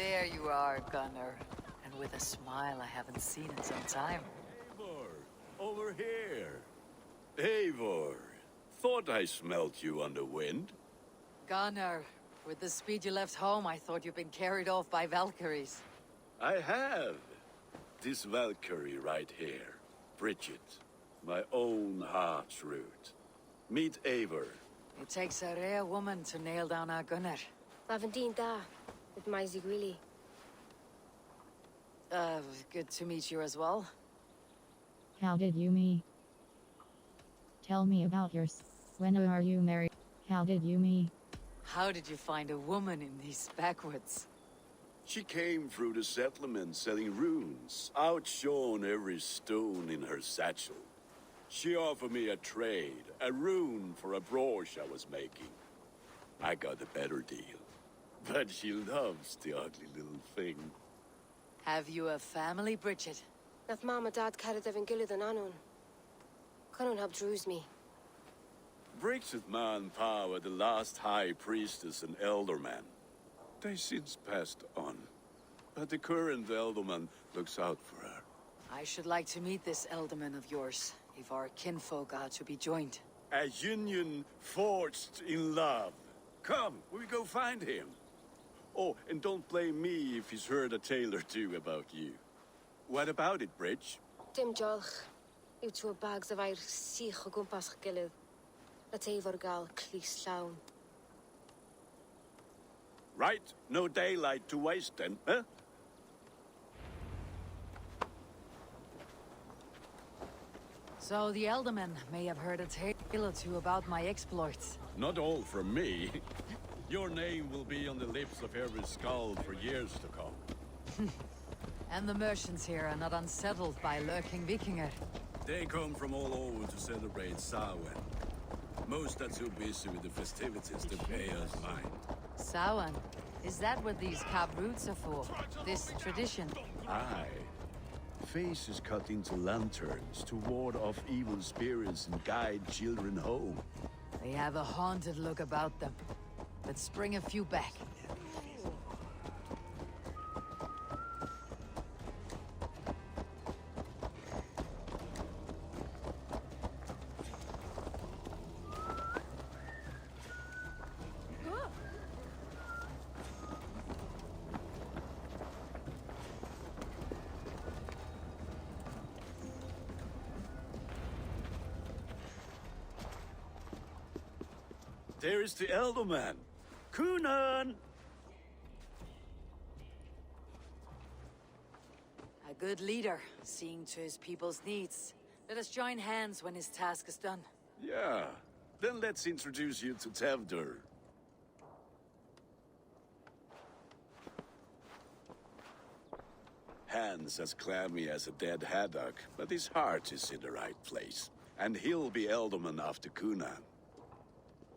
There you are, Gunnar. And with a smile I haven't seen in some time. Eivor, over here. Eivor, thought I smelt you on the wind. Gunnar, with the speed you left home, I thought you'd been carried off by Valkyries. I have. This Valkyrie right here. Bridget. My own heart's root. Meet Eivor. It takes a rare woman to nail down our Gunnar. Lavendine da, with Maisie Greeley. Good to meet you as well. How did you meet? Tell me about yours. When are you married? How did you meet? How did you find a woman in these backwoods? She came through the settlement selling runes, outshone every stone in her satchel. She offered me a trade, a rune for a brooch I was making. I got a better deal. But she loves the ugly little thing. Have you a family, Bridget? Nath Mama Dad carried Evan Gillard and Anun. Cannon have drews me. Bridget Man Power, the last high priestess and elderman. They since passed on. But the current elderman looks out for her. I should like to meet this elderman of yours, if our kinfolk are to be joined. A union forged in love. Come, we go find him. Oh, and don't blame me if he's heard a tale or two about you. What about it, Bridge? Dim Jolch. You two bags of air sich o gwmpas gilydd. Let Eivor gal clis llawn. Right, no daylight to waste then, huh? So the Elderman may have heard a tale or two about my exploits. Not all from me. Your name will be on the lips of every skull for years to come. And the merchants here are not unsettled by lurking Vikinger. They come from all over to celebrate Samhain. Most are too busy with the festivities to pay us mind. Samhain? Is that what these carved roots are for? This tradition? Aye. Faces cut into lanterns to ward off evil spirits and guide children home. They have a haunted look about them. Let's bring a few back. There is the Elderman. Kunan! A good leader, seeing to his people's needs. Let us join hands when his task is done. Yeah. Then let's introduce you to Tevdur. Hands as clammy as a dead haddock, but his heart is in the right place. And he'll be Elderman after Kunan.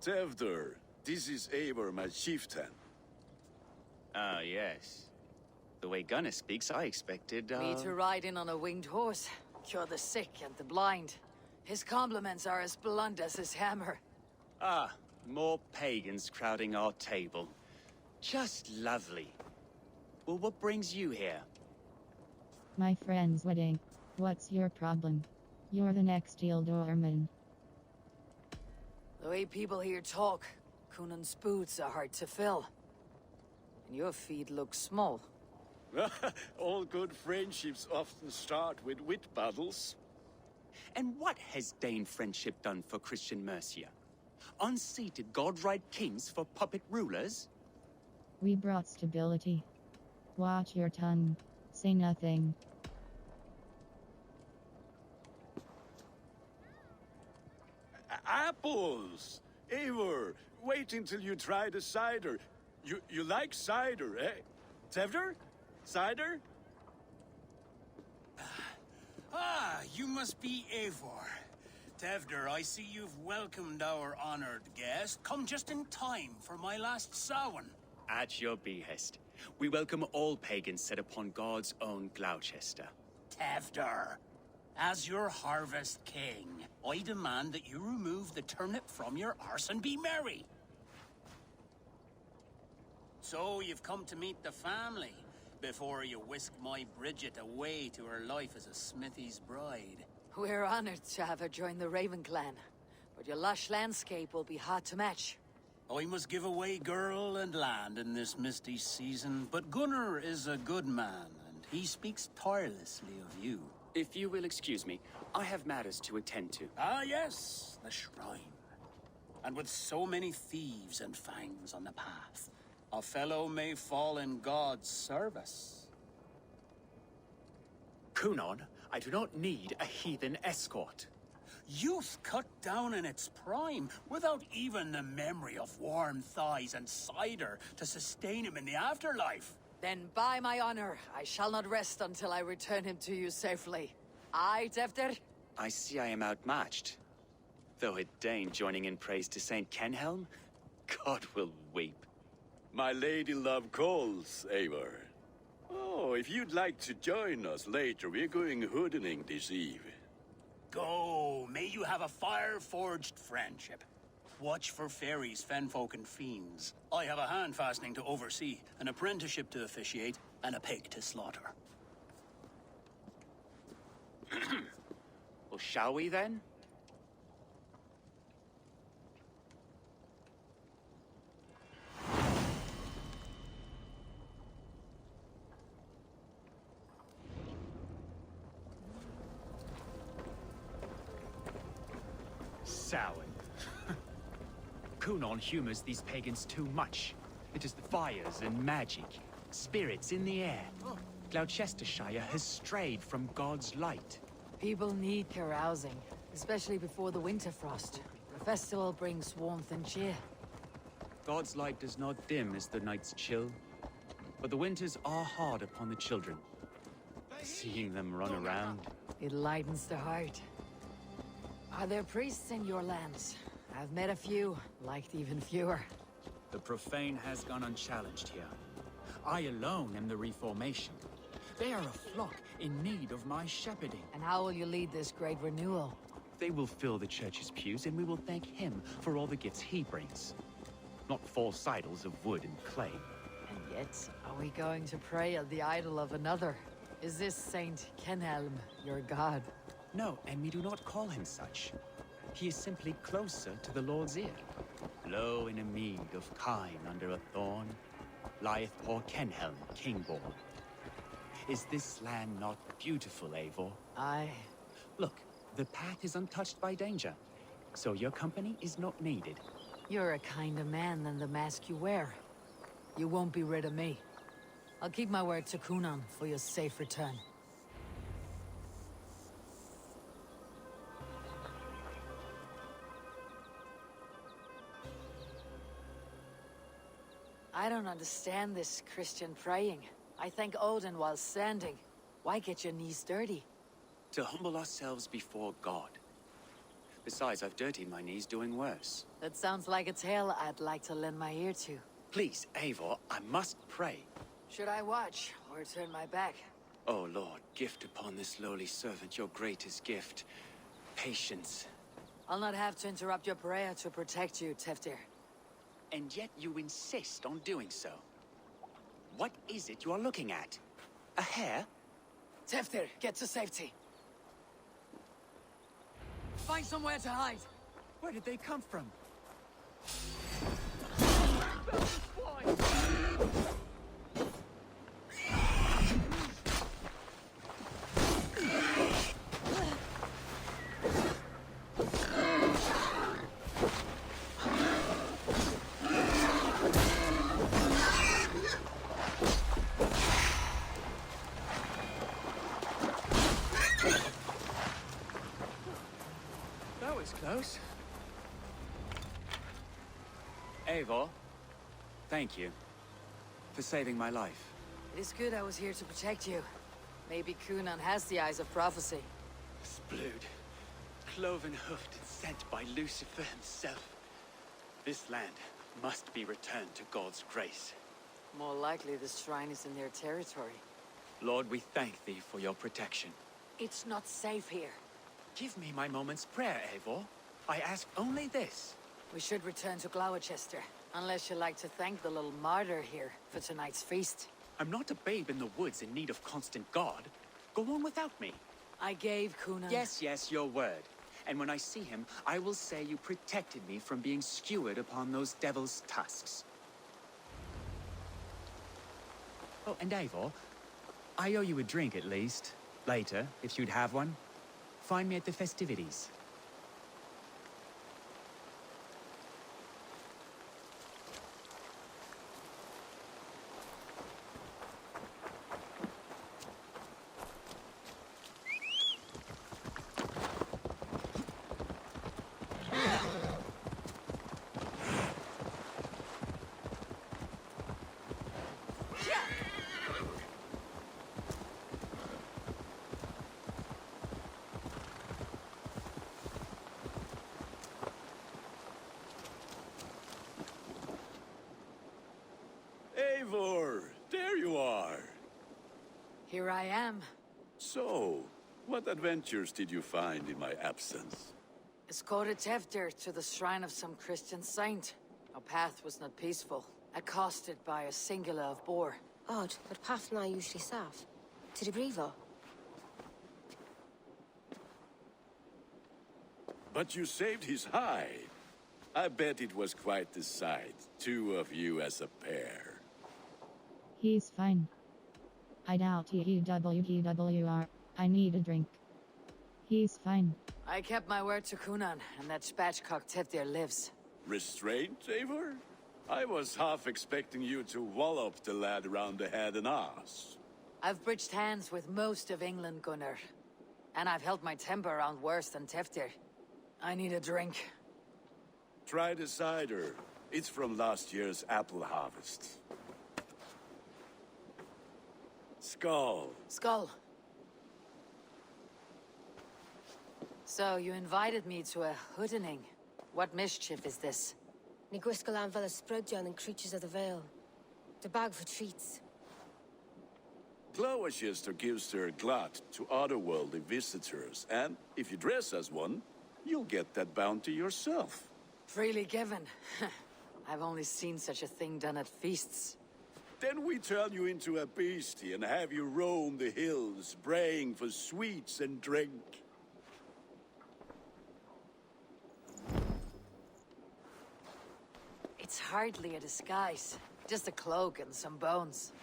Tevdur, this is Eivor, my chieftain. Ah, yes. The way Gunnar speaks, I expected, Me to ride in on a winged horse, cure the sick and the blind. His compliments are as blunt as his hammer. Ah, more pagans crowding our table. Just lovely. Well, what brings you here? My friend's wedding. What's your problem? You're the next Ealdorman. The way people here talk, Kunan's boots are hard to fill. And your feet look small. All good friendships often start with wit battles. And what has Dane friendship done for Christian Mercia? Unseated godright kings for puppet rulers? We brought stability. Watch your tongue. Say nothing. Apples! Eivor, wait until you try the cider. You like cider, eh? Tevdur? Cider? Ah, you must be Eivor. Tevdur, I see you've welcomed our honored guest. Come just in time for my last Samhain. At your behest. We welcome all pagans set upon God's own Gloucester. Tevdur, as your harvest king, I demand that you remove the turnip from your arse and be merry. So you've come to meet the family before you whisk my Bridget away to her life as a smithy's bride. We're honored to have her join the Raven clan, but your lush landscape will be hard to match. I must give away girl and land in this misty season, but Gunnar is a good man, and he speaks tirelessly of you. If you will excuse me, I have matters to attend to. Ah, yes, the shrine. And with so many thieves and fangs on the path, a fellow may fall in God's service. Kunon, I do not need a heathen escort. Youth cut down in its prime, without even the memory of warm thighs and cider to sustain him in the afterlife. Then by my honor, I shall not rest until I return him to you safely. Aye, Tefter? I see I am outmatched. Though a Dane joining in praise to Saint Kenhelm, God will weep. My lady love calls, Eivor. Oh, if you'd like to join us later, we're going hoodening this eve. Go, may you have a fire-forged friendship. Watch for fairies, fenfolk, and fiends. I have a hand fastening to oversee, an apprenticeship to officiate, and a pig to slaughter. Well, shall we then? Sour. Kunon humors these pagans too much. It is the fires and magic, spirits in the air. Gloucestershire has strayed from God's light. People need carousing, especially before the winter frost. The festival brings warmth and cheer. God's light does not dim as the nights chill, but the winters are hard upon the children. Seeing them run around. It lightens the heart. Are there priests in your lands? I've met a few, liked even fewer. The profane has gone unchallenged here. I alone am the reformation. They are a flock in need of my shepherding. And how will you lead this great renewal? They will fill the church's pews, and we will thank him for all the gifts he brings. Not false idols of wood and clay. And yet, are we going to pray at the idol of another? Is this Saint Kenhelm your god? No, and we do not call him such. He is simply closer to the Lord's ear. Low in a mead of kine under a thorn, lieth poor Kenhelm, king-born. Is this land not beautiful, Eivor? Aye. Look, the path is untouched by danger, so your company is not needed. You're a kinder man than the mask you wear. You won't be rid of me. I'll keep my word to Kunon for your safe return. I don't understand this Christian praying. I thank Odin while standing. Why get your knees dirty? To humble ourselves before God. Besides, I've dirtied my knees doing worse. That sounds like a tale I'd like to lend my ear to. Please, Eivor, I must pray. Should I watch, or turn my back? Oh Lord, gift upon this lowly servant your greatest gift. Patience. I'll not have to interrupt your prayer to protect you, Teftir. And yet you insist on doing so. What is it you are looking at? A hare? Teftir, get to safety. Find somewhere to hide. Where did they come from? That was close. Eivor, thank you for saving my life. It is good I was here to protect you. Maybe Kunon has the eyes of prophecy. Splood, cloven-hoofed and sent by Lucifer himself. This land must be returned to God's grace. More likely the shrine is in their territory. Lord, we thank thee for your protection. It's not safe here. Give me my moment's prayer, Eivor. I ask only this. We should return to Glowechester, unless you'd like to thank the little martyr here for tonight's feast. I'm not a babe in the woods in need of constant guard. Go on without me. I gave Kunan... Yes, your word. And when I see him, I will say you protected me from being skewered upon those devil's tusks. Oh, and Eivor, I owe you a drink at least. Later, if you'd have one. Find me at the festivities. Eivor, there you are. Here I am. So, what adventures did you find in my absence? Escorted Tefter to the shrine of some Christian saint. Our path was not peaceful, accosted by a singular of boar. Odd, but path na usually safe. To the Brevo. But you saved his hide. I bet it was quite the sight, two of you as a pair. He's fine. I doubt TEWR. I need a drink. He's fine. I kept my word to Kunan, and that spatchcock Tefter lives. Restraint, Eivor? I was half expecting you to wallop the lad around the head and ass. I've bridged hands with most of England, Gunnar. And I've held my temper around worse than Tefter. I need a drink. Try the cider. It's from last year's apple harvest. Skull. Skull. So, you invited me to a hoodening. What mischief is this? Ni gwisgal an fel y spreadion and creatures of the Vale. The bag for treats. Glowecester gives their glut to otherworldly visitors, and if you dress as one, you'll get that bounty yourself. Freely given. I've only seen such a thing done at feasts. Then we turn you into a beastie and have you roam the hills, braying for sweets and drink. It's hardly a disguise. Just a cloak and some bones.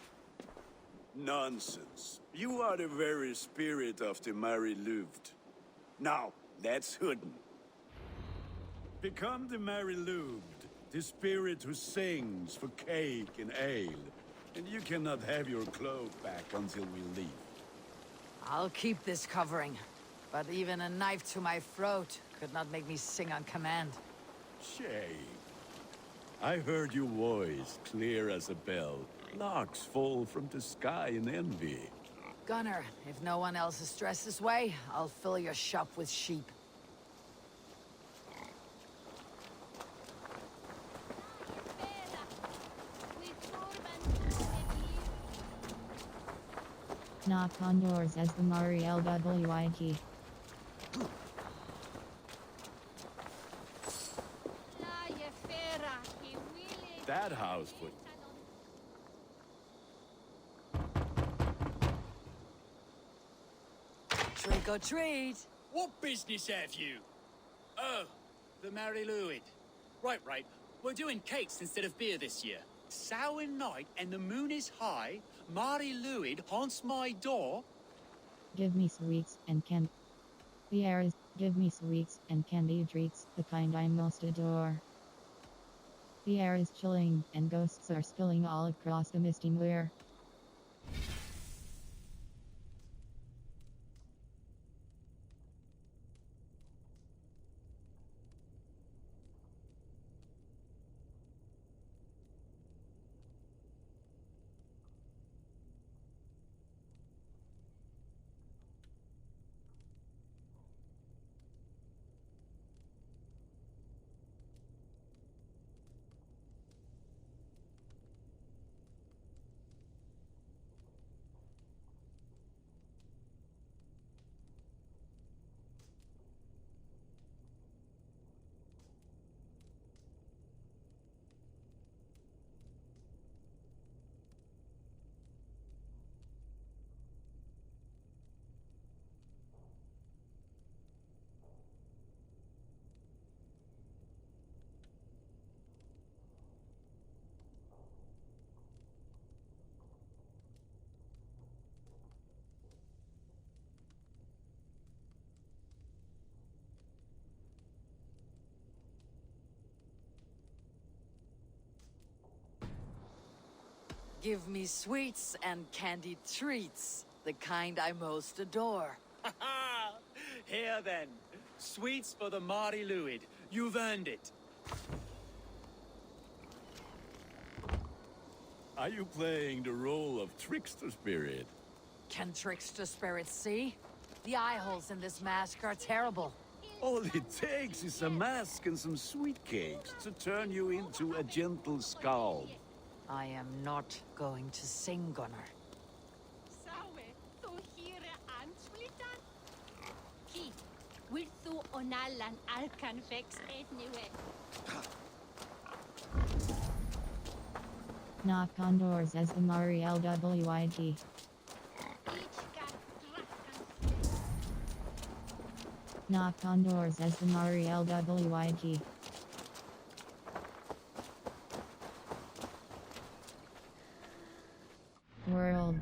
Nonsense. You are the very spirit of the Mary Louved. Now, let's hooden. Become the Mary Louved, the spirit who sings for cake and ale. And you cannot have your cloak back until we leave. I'll keep this covering. But even a knife to my throat could not make me sing on command. Shame. I heard your voice clear as a bell. Larks fall from the sky in envy. Gunnar, if no one else is dressed this way, I'll fill your shop with sheep. Knock on doors as the Mari LWIT. That house would... Trick or treat! What business have you? Oh, the Mary Louid. Right. We're doing cakes instead of beer this year. Sour night and the moon is high. Mary Louid haunts my door. Give me sweets and candy. The air is, give me sweets and candy treats, the kind I most adore. The air is chilling, and ghosts are spilling all across the misty moor. Give me sweets and candied treats, the kind I most adore. Here then. Sweets for the Mari Luid. You've earned it. Are you playing the role of trickster spirit? Can trickster spirits see? The eye holes in this mask are terrible. All it takes is a mask and some sweet cakes to turn you into a gentle scald. I am not going to sing, Gunnar. Will þú onalan alkan vex edniwe? Knock on doors as the Mari LWIG. Knock on doors as the Mari LWIG. World.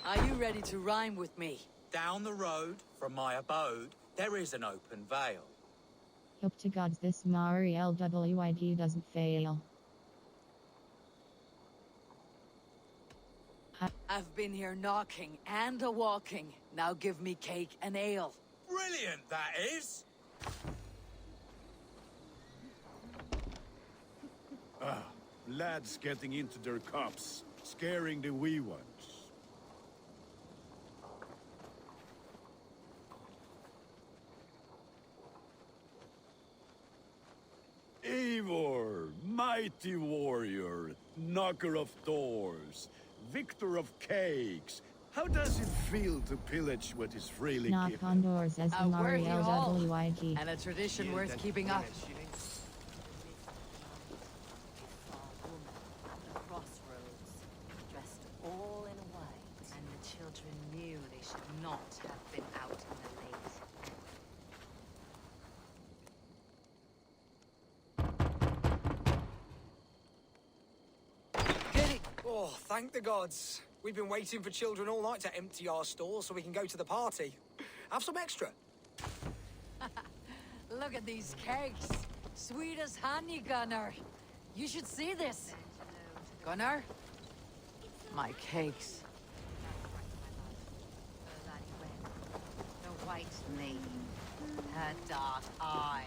Are you ready to rhyme with me? Down the road from my abode, there is an open vale. Hope to God this Mari LWIG doesn't fail. I've been here knocking and a-walking. Now give me cake and ale. Brilliant, that is! Lads getting into their cups, scaring the wee ones. Eivor, mighty warrior, knocker of doors, victor of cakes. How does it feel to pillage what is freely Knock given? on doors as the A Mari worthy haul. LWIG. And a tradition worth keeping up. Crossroads, dressed all in white, and the children knew they should not have been out in the late. Oh, thank the gods. We've been waiting for children all night to empty our stores so we can go to the party. Have some extra. Look at these cakes. Sweet as honey, Gunnar. You should see this. Gunnar? My cakes. The white lady, her dark eyes.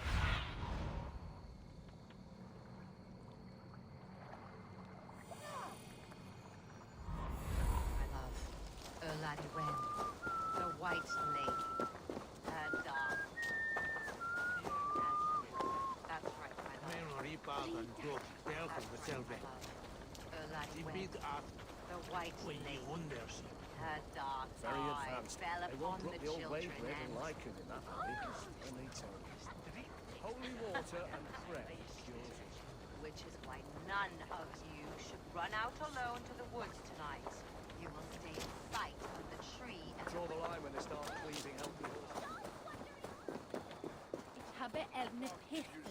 My love, Erladi Wen, the white lady, her dark. That's right, my love. Erladi Wen, the white lady, her dark eyes fell upon the children and... Holy water and prayer. Which is why none of you should run out alone to the woods tonight. You will stay in sight of the tree and... Draw the line when they start pleasing healthy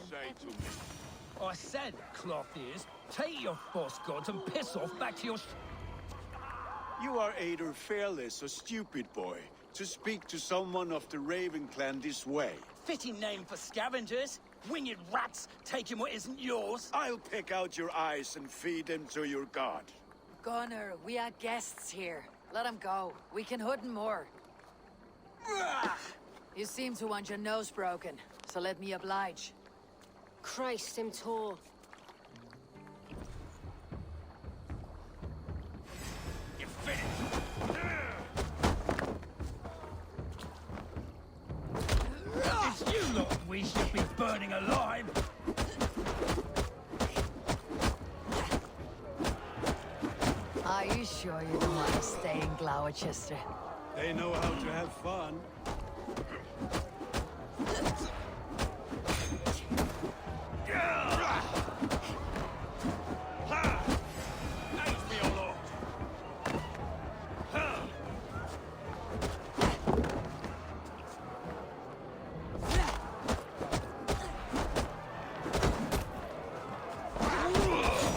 Say to me. I said, cloth ears, take your false gods and piss off back to your... You are either fearless or stupid, boy, to speak to someone of the Raven clan this way. Fitting name for scavengers. Winged rats taking what isn't yours. I'll pick out your eyes and feed them to your god. Gunnar, we are guests here. Let them go. We can hood more. You seem to want your nose broken, so let me oblige. Christ, him tall. You finished. It's you lot we should be burning alive. Are you sure you don't want to stay in Glowechester? They know how to have fun.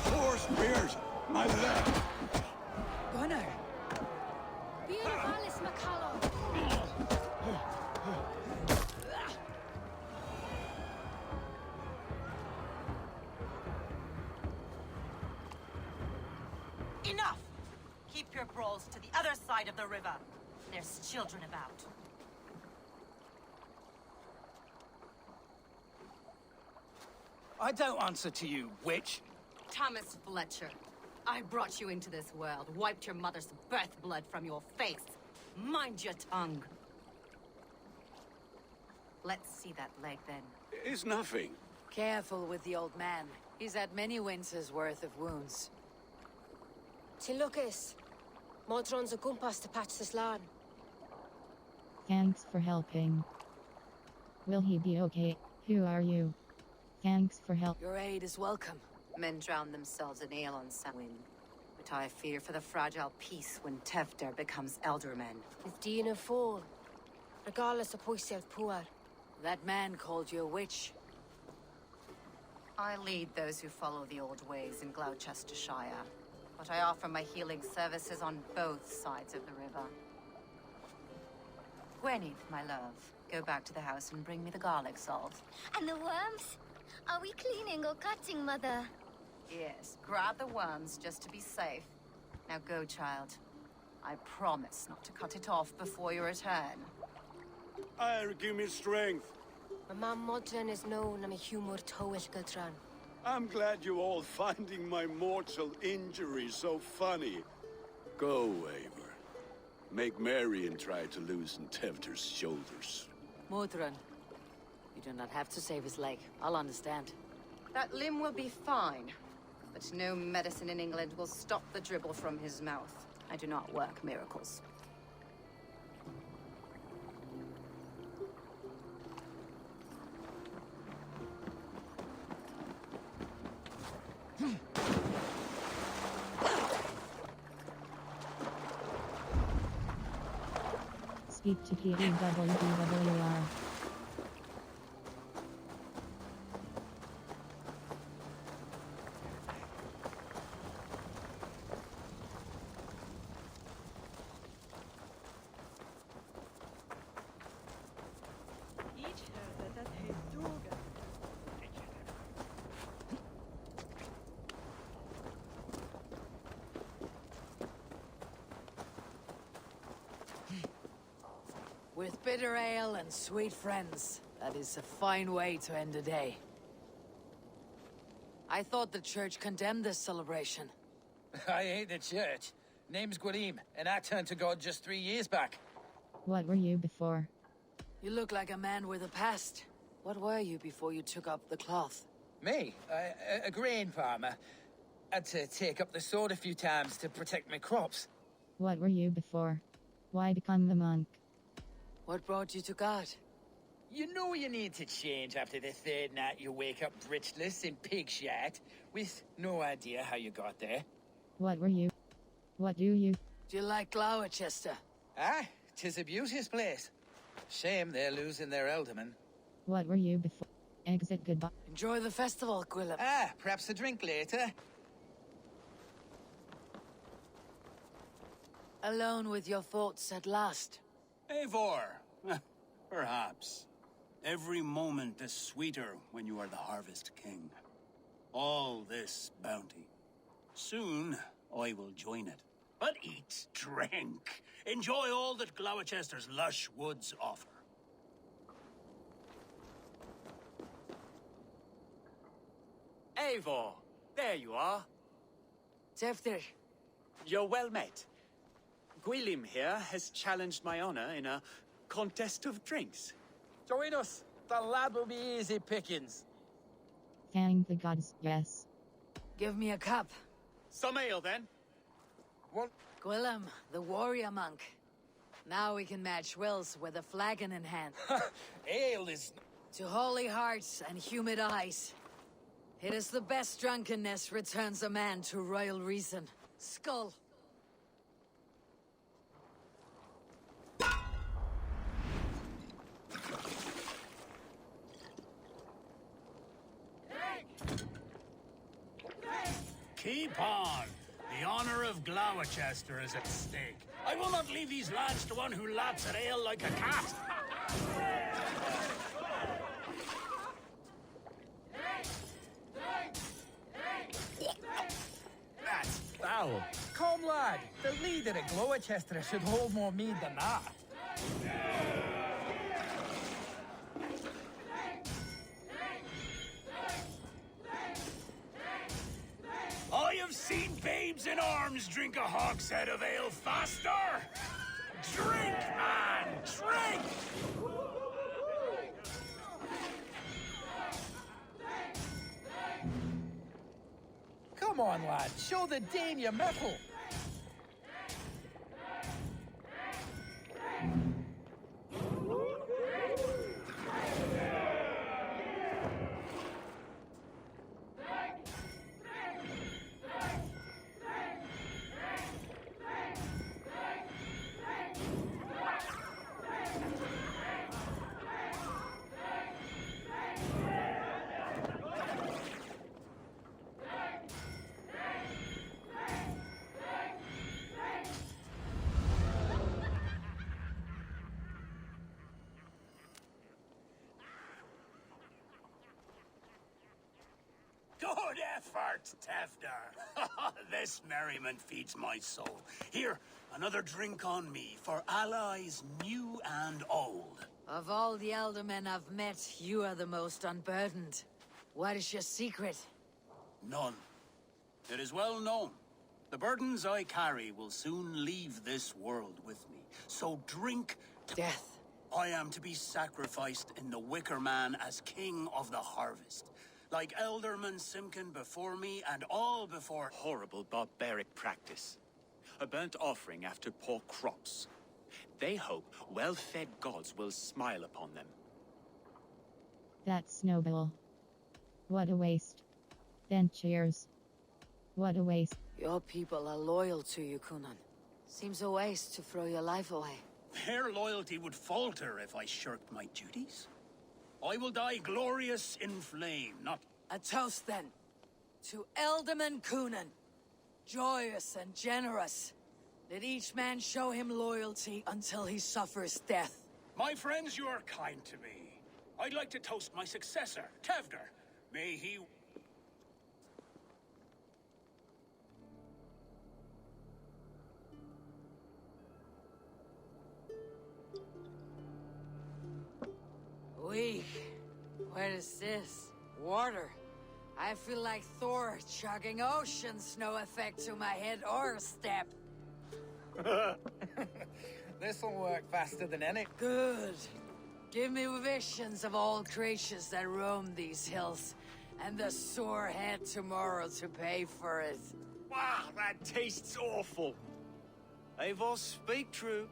Four spears! My leg! Gunnar! Beer Valis Macallo. Keep your brawls to the other side of the river. There's children about. I don't answer to you, witch. Thomas Fletcher, I brought you into this world, wiped your mother's birth blood from your face. Mind your tongue. Let's see that leg, then. It's nothing. Careful with the old man. He's had many winters' worth of wounds. Tilukis. Modron's a gumpas to patch this lawn. Thanks for helping. Will he be okay? Who are you? Thanks for help. Your aid is welcome. Men drown themselves in ale on Samhain. But I fear for the fragile peace when Tefter becomes eldermen. With Dean of Fall. Regardless of Poisiel Puar. That man called you a witch. I lead those who follow the old ways in Gloucestershire. But I offer my healing services on both sides of the river. Gweneth, my love, go back to the house and bring me the garlic salt. And the worms? Are we cleaning or cutting, Mother? Yes, grab the worms just to be safe. Now go, child. I promise not to cut it off before you return. Give me strength. My mom Modron is known am a humor towish Gultran. I'm glad you're all finding my mortal injury so funny. Go, Eivor. Make merry and try to loosen Tevter's shoulders. Modron, you do not have to save his leg. I'll understand. That limb will be fine. But no medicine in England will stop the dribble from his mouth. I do not work miracles. Speak to PEWWR. With bitter ale and sweet friends, that is a fine way to end a day. I thought the church condemned this celebration. I hate the church. Name's Gwalim, and I turned to God just 3 years back. What were you before? You look like a man with a past. What were you before you took up the cloth? Me? A grain farmer. Had to take up the sword a few times to protect my crops. What were you before? Why become the monk? What brought you to God? You know you need to change after the third night you wake up britchless in pig shat, with no idea how you got there. What were you? What do you? Do you like Gloucester? Ah, 'tis a beauteous place. Shame they're losing their alderman. What were you before? Exit goodbye. Enjoy the festival, Gwilym. Ah, perhaps a drink later. Alone with your thoughts at last. Eivor, perhaps. Every moment is sweeter when you are the Harvest King. All this bounty. Soon, I will join it. But eat, drink, enjoy all that Gloucester's lush woods offer. Eivor, there you are. Tefter. You're well met. Gwilym here has challenged my honor in a contest of drinks. Join us. The lad will be easy pickings. Thank the gods, yes. Give me a cup. Some ale, then. What? Gwilym, the warrior monk. Now we can match wills with a flagon in hand. Ale is... To holy hearts and humid eyes. It is the best drunkenness returns a man to royal reason. Skull. Keep on. The honor of Gloucester is at stake. I will not leave these lads to one who laps at ale like a cat. That's foul. Come, lad. The leader of Glowecestrescire should hold more mead than that. I have seen babes in arms drink a hogshead of ale faster! Drink, man! Drink! Come on, lad. Show the Dane your mettle. Good effort, Tevder. This merriment feeds my soul. Here, another drink on me for allies new and old. Of all the eldermen I've met, you are the most unburdened. What is your secret? None. It is well known. The burdens I carry will soon leave this world with me. So drink death. I am to be sacrificed in the Wicker Man as king of the harvest. Like Elderman Simkin before me and all before... Horrible barbaric practice. A burnt offering after poor crops. They hope well-fed gods will smile upon them. That's noble. What a waste. Then cheers. What a waste. Your people are loyal to you, Kunan. Seems a waste to throw your life away. Their loyalty would falter if I shirked my duties. I will die glorious in flame, not... A toast, then. To Elderman Kunan. Joyous and generous. Let each man show him loyalty until he suffers death. My friends, you are kind to me. I'd like to toast my successor, Tevder. May he... Weak. What is this? Water. I feel like Thor chugging ocean snow effect to my head or step. This'll work faster than any. Good. Give me visions of all creatures that roam these hills, and the sore head tomorrow to pay for it. Wow, that tastes awful. Eivor, speak true.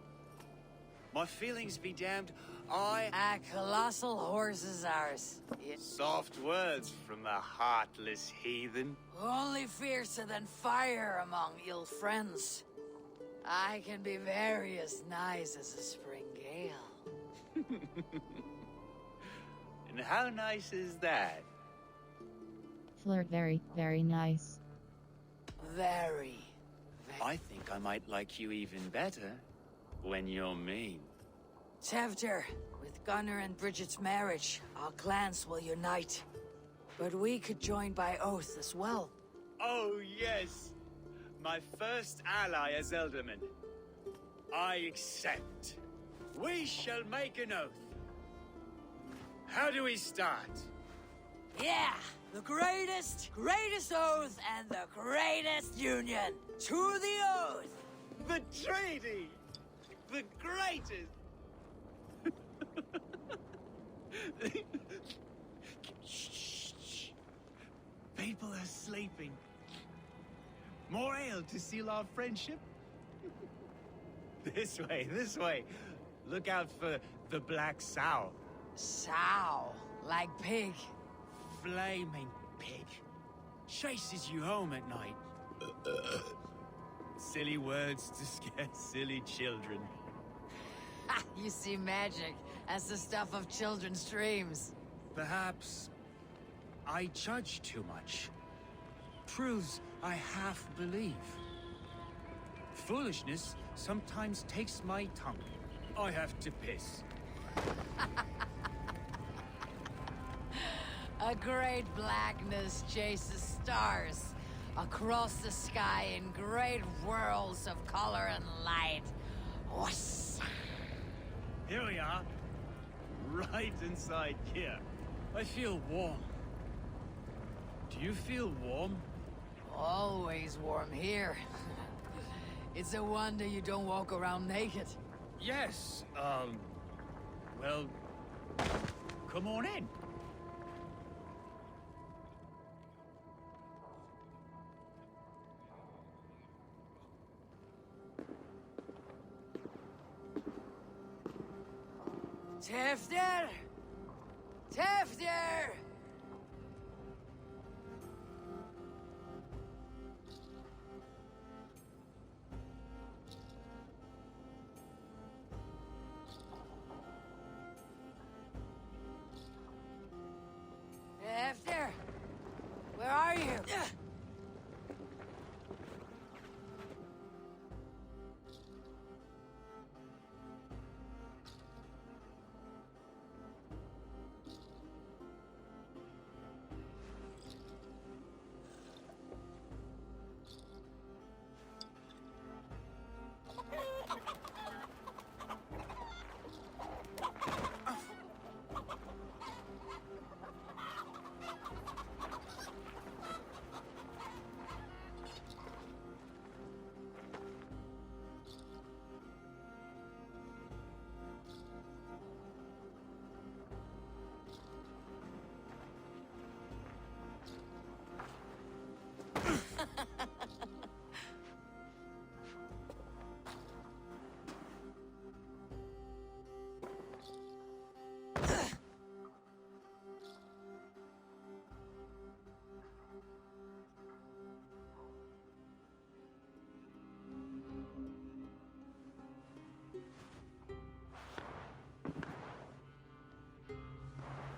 My feelings be damned, A colossal horse is ours. Soft words from the heartless heathen. Only fiercer than fire among ill friends. I can be very as nice as a spring gale. And how nice is that? Flirt very, very nice. Very. I think I might like you even better when you're mean. Tevder, with Gunnar and Bridget's marriage, our clans will unite. But we could join by oath as well. Oh, yes. My first ally as Elderman. I accept. We shall make an oath. How do we start? Yeah! The greatest oath and the greatest union! To the oath! The treaty! The greatest! Shh. People are sleeping. More ale to seal our friendship? This way. Look out for the black sow. Sow. Like pig. Flaming pig. Chases you home at night. Silly words to scare silly children. You see magic as the stuff of children's dreams. Perhaps I judge too much. Proves I half believe. Foolishness sometimes takes my tongue. I have to piss. A great blackness chases stars. across the sky in great whirls of color and light. Whoosh. Here we are. Right inside here. I feel warm. Do you feel warm? Always warm here. It's a wonder you don't walk around naked. Yes, well, come on in. Tefter! Tefter! Tefter! Where are you?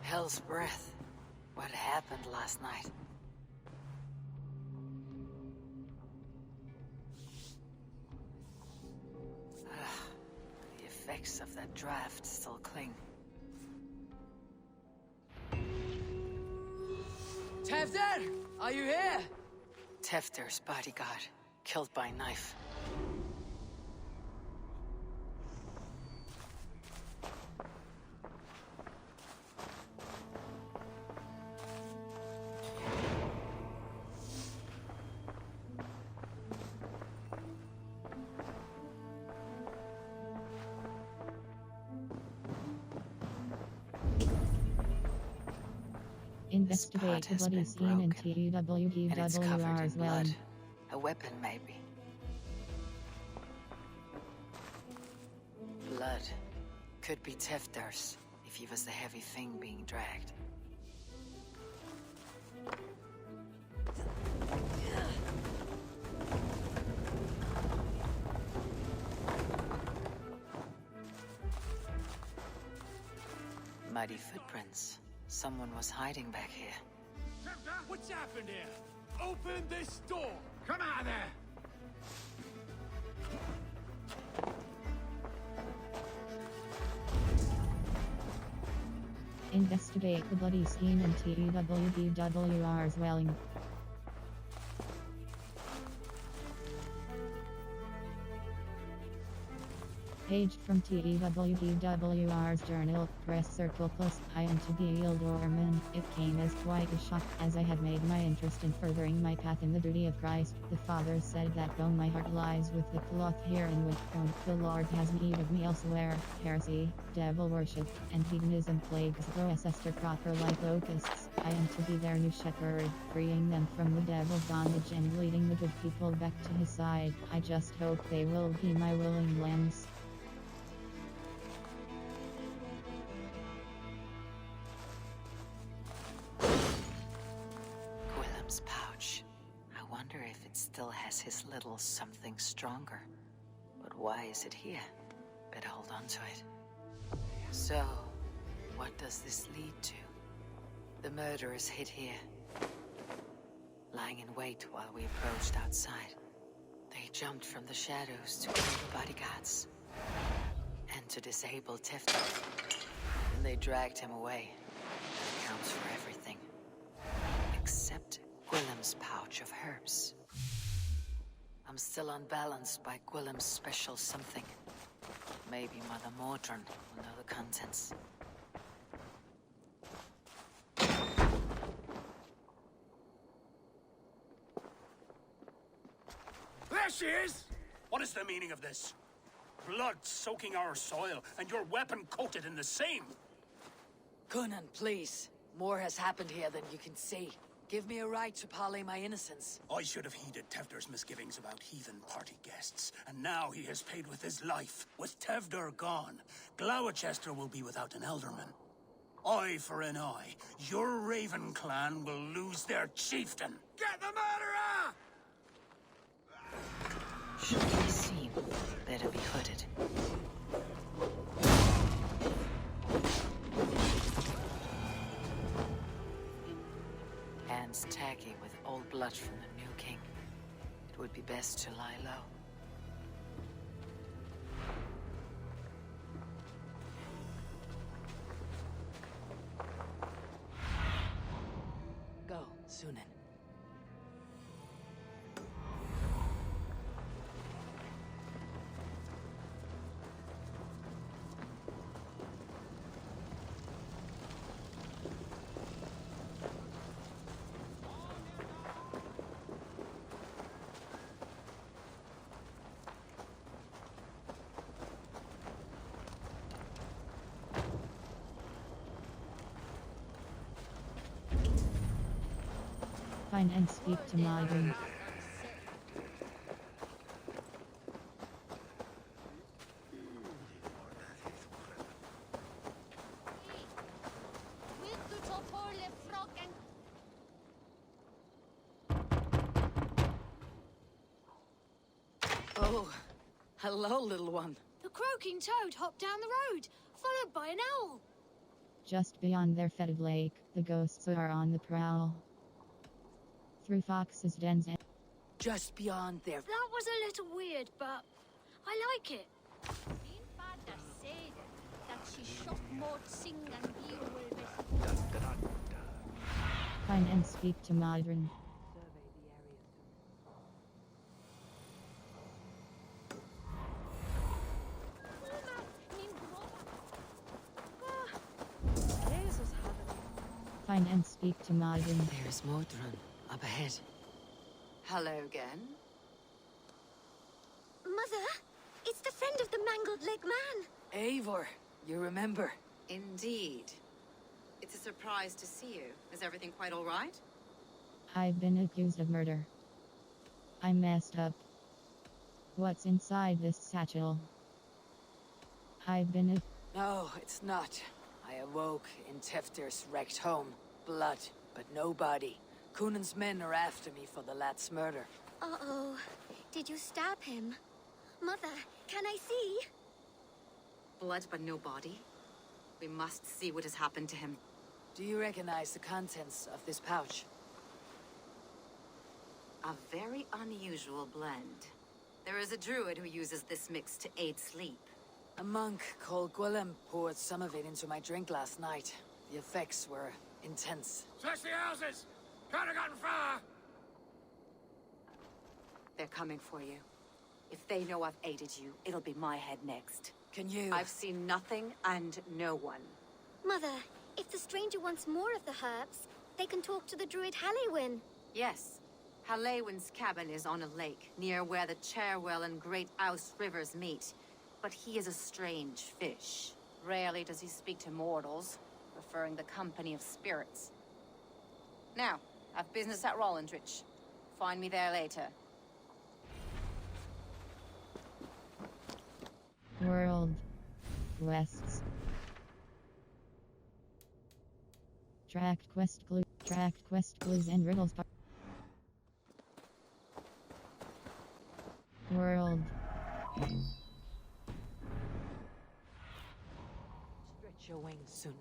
Hell's breath. What happened last night? The effects of that draft still cling. Tefter! Are you here? Tefter's bodyguard, killed by knife. Investigate the bloody scene in TEWDWR as well. A weapon, maybe. Blood. Could be Tefter's, if he was the heavy thing being dragged. Muddy footprints. Someone was hiding back here. What's happened here? Open this door! Come out of there! Investigate the bloody scene in TEWDWR as well. Page from TEWDWR's journal, press circle plus I am to be Ealdorman. It came as quite a shock, as I had made my interest in furthering my path in the duty of Christ. The Father said that though my heart lies with the cloth here in Whitcomb, the Lord has need of me elsewhere. Heresy, devil worship, and hedonism plagues Gloucester proper like locusts. I am to be their new shepherd, freeing them from the devil's bondage and leading the good people back to his side. I just hope they will be my willing lambs. Pouch. I wonder if it still has his little something stronger. But why is it here? Better hold on to it. So, what does this lead to? The murderers hid here, lying in wait while we approached outside. They jumped from the shadows to kill the bodyguards and to disable Tefter. Then they dragged him away. That accounts for everything. Except Gwillem's pouch of herbs. I'm still unbalanced by Gwillem's special something. Maybe Mother Mordrin will know the contents. There she is! What is the meaning of this? Blood soaking our soil, and your weapon coated in the same! Gunnar, please. More has happened here than you can see. Give me a right to parley my innocence. I should have heeded Tevder's misgivings about heathen party guests, and now he has paid with his life. With Tevder gone, Glowecester will be without an elderman. Eye for an eye. Your Raven clan will lose their chieftain. Get the murderer! Should be seen. Better be hooded. Hands taggy with old blood from the new king. It would be best to lie low. Go, Sunan. Find and speak to Modern. Oh, hello, little one. The croaking toad hopped down the road, followed by an owl. Just beyond their fetid lake, the ghosts are on the prowl. Through foxes' dens and Just beyond there. That was a little weird, but I like it. find and speak to Modern. Find and speak to Modern. There's Mordrin up ahead. Hello again. Mother, it's the friend of the mangled leg man. Eivor, you remember? Indeed. It's a surprise to see you. Is everything quite all right? I've been accused of murder. I messed up. What's inside this satchel? I've been No, it's not. I awoke in Tefter's wrecked home. Blood, but no body. Cunan's men are after me for the lad's murder. Uh-oh. Did you stab him? Mother, can I see? Blood but no body? We must see what has happened to him. Do you recognize the contents of this pouch? A very unusual blend. There is a druid who uses this mix to aid sleep. A monk called Gwillem poured some of it into my drink last night. The effects were intense. Search the houses! Can't have gotten far! They're coming for you. If they know I've aided you, it'll be my head next. Can you... I've seen nothing and no one. Mother, if the stranger wants more of the herbs, they can talk to the druid Hallywin. Yes. Hallewin's cabin is on a lake, near where the Cherwell and Great Ouse rivers meet. But he is a strange fish. Rarely does he speak to mortals, preferring the company of spirits. Now, I've business at Rollindrich. Find me there later. World. Quests. Tracked quest clues and riddles. World. Stretch your wings soon.